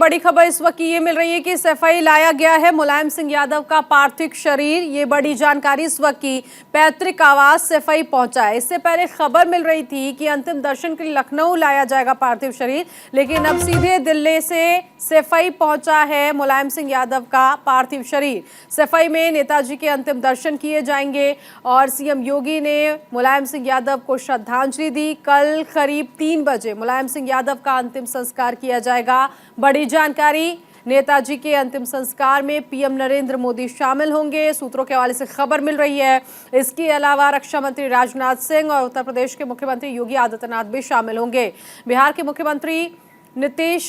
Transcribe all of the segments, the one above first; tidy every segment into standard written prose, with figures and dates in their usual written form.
बड़ी खबर इस वक्त ये मिल रही है कि सफाई लाया गया है मुलायम सिंह यादव का पार्थिव शरीर। ये बड़ी जानकारी इस वक्त की पैतृक आवास सफाई पहुंचा है। इससे पहले खबर मिल रही थी कि अंतिम दर्शन के लिए लखनऊ लाया जाएगा पार्थिव शरीर, लेकिन अब सीधे दिल्ली से सफाई पहुंचा है मुलायम सिंह यादव का पार्थिव शरीर। सफाई में नेताजी के अंतिम दर्शन किए जाएंगे और सीएम योगी ने मुलायम सिंह यादव को श्रद्धांजलि दी। कल करीब 3 बजे मुलायम सिंह यादव का अंतिम संस्कार किया जाएगा। बड़ी जानकारी, नेताजी के अंतिम संस्कार में पीएम नरेंद्र मोदी शामिल होंगे, सूत्रों के हवाले से खबर मिल रही है। इसके अलावा रक्षा मंत्री राजनाथ सिंह और उत्तर प्रदेश के मुख्यमंत्री योगी आदित्यनाथ भी शामिल होंगे। बिहार के मुख्यमंत्री नीतीश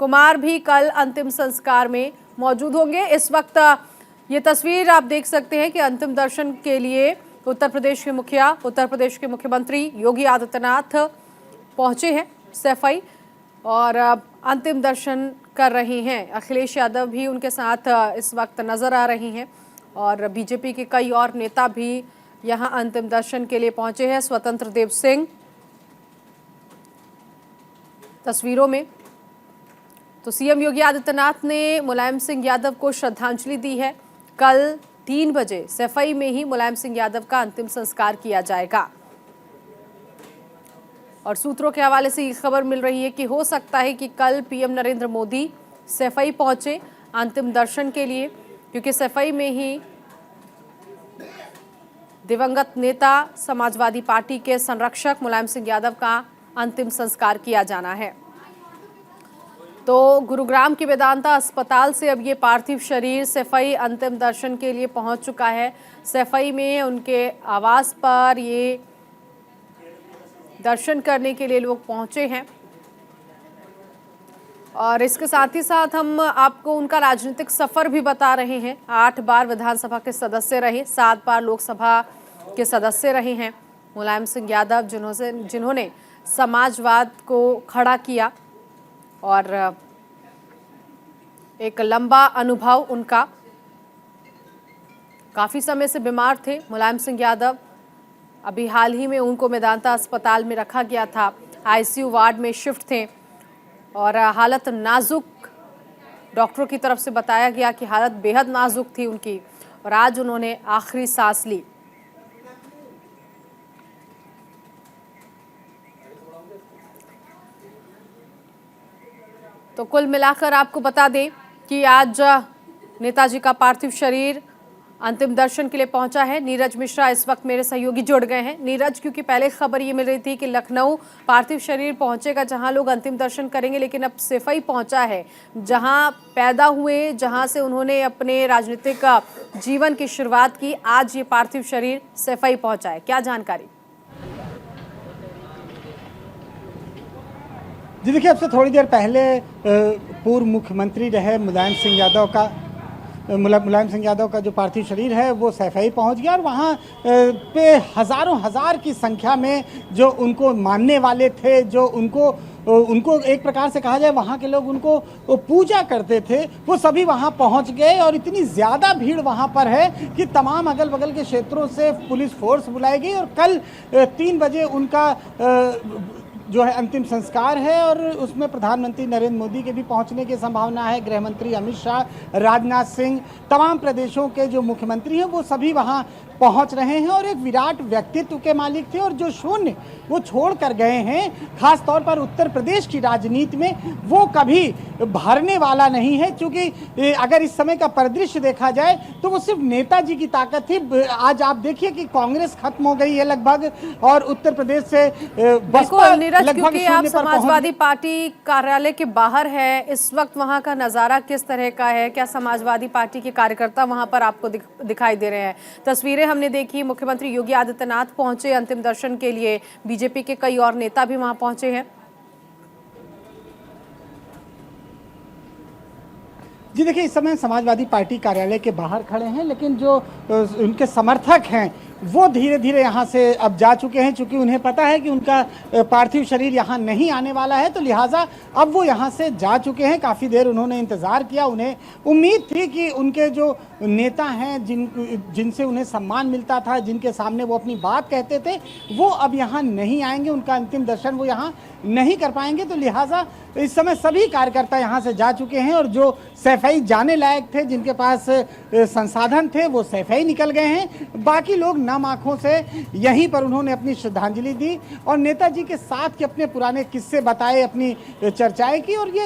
कुमार भी कल अंतिम संस्कार में मौजूद होंगे। इस वक्त ये तस्वीर आप देख सकते हैं कि अंतिम दर्शन के लिए उत्तर प्रदेश के मुखिया, उत्तर प्रदेश के मुख्यमंत्री योगी आदित्यनाथ पहुंचे हैं सफाई और अंतिम दर्शन कर रहे हैं। अखिलेश यादव भी उनके साथ इस वक्त नजर आ रही हैं और बीजेपी के कई और नेता भी यहां अंतिम दर्शन के लिए पहुंचे हैं। स्वतंत्र देव सिंह तस्वीरों में। तो सीएम योगी आदित्यनाथ ने मुलायम सिंह यादव को श्रद्धांजलि दी है। कल 3 बजे सफाई में ही मुलायम सिंह यादव का अंतिम संस्कार किया जाएगा और सूत्रों के हवाले से ये खबर मिल रही है कि हो सकता है कि कल पीएम नरेंद्र मोदी सफाई पहुंचे अंतिम दर्शन के लिए, क्योंकि सफाई में ही दिवंगत नेता समाजवादी पार्टी के संरक्षक मुलायम सिंह यादव का अंतिम संस्कार किया जाना है। तो गुरुग्राम के वेदांता अस्पताल से अब ये पार्थिव शरीर सफाई अंतिम दर्शन के लिए पहुंच चुका है। सफाई में उनके आवास पर ये दर्शन करने के लिए लोग पहुंचे हैं और इसके साथ ही साथ हम आपको उनका राजनीतिक सफर भी बता रहे हैं। 8 बार विधानसभा के सदस्य रहे, 7 बार लोकसभा के सदस्य रहे हैं मुलायम सिंह यादव, जिन्होंने समाजवाद को खड़ा किया और एक लंबा अनुभव उनका। काफी समय से बीमार थे मुलायम सिंह यादव। अभी हाल ही में उनको मेदांता अस्पताल में रखा गया था, आईसीयू वार्ड में शिफ्ट थे और हालत नाजुक, डॉक्टरों की तरफ से बताया गया कि हालत बेहद नाजुक थी उनकी और आज उन्होंने आखिरी सांस ली। तो कुल मिलाकर आपको बता दें कि आज नेताजी का पार्थिव शरीर अंतिम दर्शन के लिए पहुंचा है। नीरज मिश्रा इस वक्त मेरे सहयोगी जुड़ गए हैं। नीरज, क्योंकि पहले खबर ये मिल रही थी कि लखनऊ पार्थिव शरीर पहुंचेगा जहां लोग अंतिम दर्शन करेंगे, लेकिन अब सफाई पहुंचा है जहां पैदा हुए, जहां से उन्होंने अपने राजनीतिक जीवन की शुरुआत की। आज ये पार्थिव शरीर सफाई पहुंचा है, क्या जानकारी? जी देखिए, अब से थोड़ी देर पहले पूर्व मुख्यमंत्री रहे मुलायम सिंह यादव का जो पार्थिव शरीर है वो सफाई पहुंच गया और वहाँ पे हज़ारों हज़ार की संख्या में जो उनको मानने वाले थे, जो उनको एक प्रकार से कहा जाए वहाँ के लोग उनको पूजा करते थे, वो सभी वहाँ पहुँच गए और इतनी ज़्यादा भीड़ वहाँ पर है कि तमाम अगल बगल के क्षेत्रों से पुलिस फोर्स बुलाई गई और कल 3 बजे उनका जो है अंतिम संस्कार है और उसमें प्रधानमंत्री नरेंद्र मोदी के भी पहुंचने की संभावना है। गृह मंत्री अमित शाह, राजनाथ सिंह, तमाम प्रदेशों के जो मुख्यमंत्री हैं वो सभी वहां पहुंच रहे हैं और एक विराट व्यक्तित्व के मालिक थे और जो शून्य वो छोड़ कर गए हैं, खास तौर पर उत्तर प्रदेश की राजनीति में वो कभी भरने वाला नहीं है। क्योंकि अगर इस समय का परिदृश्य देखा जाए तो वो सिर्फ नेताजी की ताकत थी। आज आप देखिए कि कांग्रेस खत्म हो गई है लगभग और उत्तर प्रदेश से बसपा क्योंकि आप समाजवादी पार्टी कार्यालय के बाहर है इस वक्त, वहां का नजारा किस तरह का है? क्या समाजवादी पार्टी के कार्यकर्ता वहां पर आपको दिखाई दे रहे हैं? तस्वीरें हमने देखी, मुख्यमंत्री योगी आदित्यनाथ पहुंचे अंतिम दर्शन के लिए, बीजेपी के कई और नेता भी वहां पहुंचे हैं। जी देखिए, इस समय समाजवादी पार्टी कार्यालय के बाहर खड़े हैं, लेकिन जो उनके समर्थक हैं वो धीरे धीरे यहाँ से अब जा चुके हैं। चूँकि उन्हें पता है कि उनका पार्थिव शरीर यहाँ नहीं आने वाला है, तो लिहाजा अब वो यहाँ से जा चुके हैं। काफ़ी देर उन्होंने इंतज़ार किया, उन्हें उम्मीद थी कि उनके जो नेता हैं जिनसे उन्हें सम्मान मिलता था, जिनके सामने वो अपनी बात कहते थे, वो अब यहाँ नहीं आएंगे, उनका अंतिम दर्शन वो यहाँ नहीं कर पाएंगे। तो लिहाजा इस समय सभी कार्यकर्ता यहाँ से जा चुके हैं और जो सैफई जाने लायक थे, जिनके पास संसाधन थे, वो सैफई निकल गए हैं। बाकी लोग नम आंखों से यहीं पर उन्होंने अपनी श्रद्धांजलि दी और नेताजी के साथ के अपने पुराने किस्से बताए, अपनी चर्चाएं की। और ये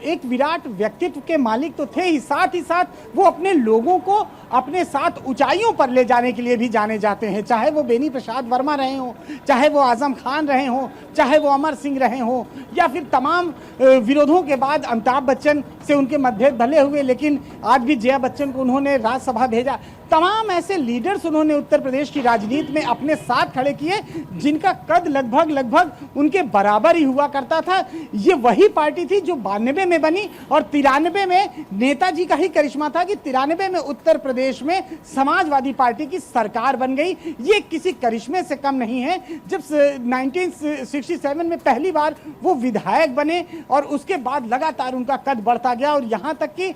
एक विराट व्यक्तित्व के मालिक तो थे ही साथ वो अपने लोगों को अपने साथ ऊंचाइयों पर ले जाने के लिए भी जाने जाते हैं। चाहे वो बेनी प्रसाद वर्मा रहे हों, चाहे वो आजम खान रहे हों, चाहे वो अमर सिंह रहे हों, या फिर तमाम विरोधों के बाद अमिताभ बच्चन से उनके मतभेद भले हुए, लेकिन आज भी जया बच्चन को उन्होंने राज्यसभा भेजा। तमाम ऐसे लीडर्स उन्होंने उत्तर प्रदेश की राजनीति में अपने साथ खड़े किए, जिनका कद लगभग उनके बराबर ही हुआ करता था। ये वही पार्टी थी जो 92 में बनी और 93 में नेताजी का ही करिश्मा था कि 93 में उत्तर प्रदेश में समाजवादी पार्टी की सरकार बन गई। ये किसी करिश्मे से कम नहीं है। जब 1967 में पहली बार वो विधायक बने और उसके बाद लगातार उनका कद बढ़ता गया और यहाँ तक कि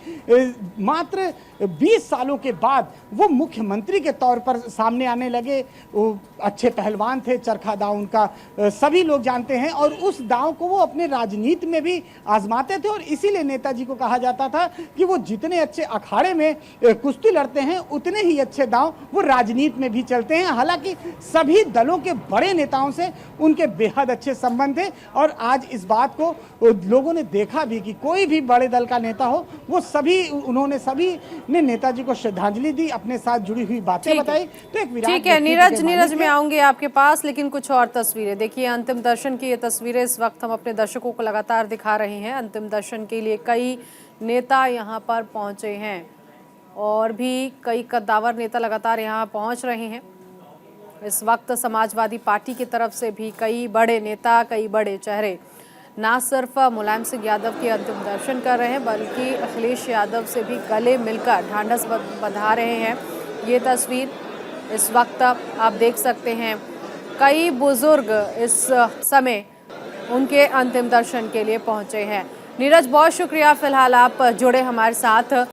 मात्र 20 सालों के बाद वो मुख्यमंत्री के तौर पर सामने आने लगे। वो अच्छे पहलवान थे, चरखा दांव उनका सभी लोग जानते हैं और उस दांव को वो अपने राजनीति में भी आजमाते थे। और इसीलिए नेताजी को कहा जाता था कि वो जितने अच्छे अखाड़े में कुश्ती लड़ते हैं, उतने ही अच्छे दांव वो राजनीति में भी चलते हैं। हालांकि सभी दलों के बड़े नेताओं से उनके बेहद अच्छे संबंध थे और आज इस बात को लोगों ने देखा भी कि कोई भी बड़े दल का नेता हो, वो सभी ने नेताजी को श्रद्धांजलि दी, अपने साथ जुड़ी हुई बातें बताई। तो एक विराट ठीक है नीरज मैं आऊंगी आपके पास, लेकिन कुछ और तस्वीरें देखिए। अंतिम दर्शन की ये तस्वीरें इस वक्त हम अपने दर्शकों को लगातार दिखा रहे हैं। अंतिम दर्शन के लिए कई नेता यहाँ पर पहुंचे हैं और भी कई कद्दावर नेता लगातार यहाँ पहुंच रहे हैं। इस वक्त समाजवादी पार्टी की तरफ से भी कई बड़े नेता, कई बड़े चेहरे ना सिर्फ मुलायम सिंह यादव के अंतिम दर्शन कर रहे हैं, बल्कि अखिलेश यादव से भी गले मिलकर ढांढस बंधा रहे हैं। ये तस्वीर इस वक्त आप देख सकते हैं। कई बुजुर्ग इस समय उनके अंतिम दर्शन के लिए पहुंचे हैं। नीरज, बहुत शुक्रिया, फिलहाल आप जुड़े हमारे साथ।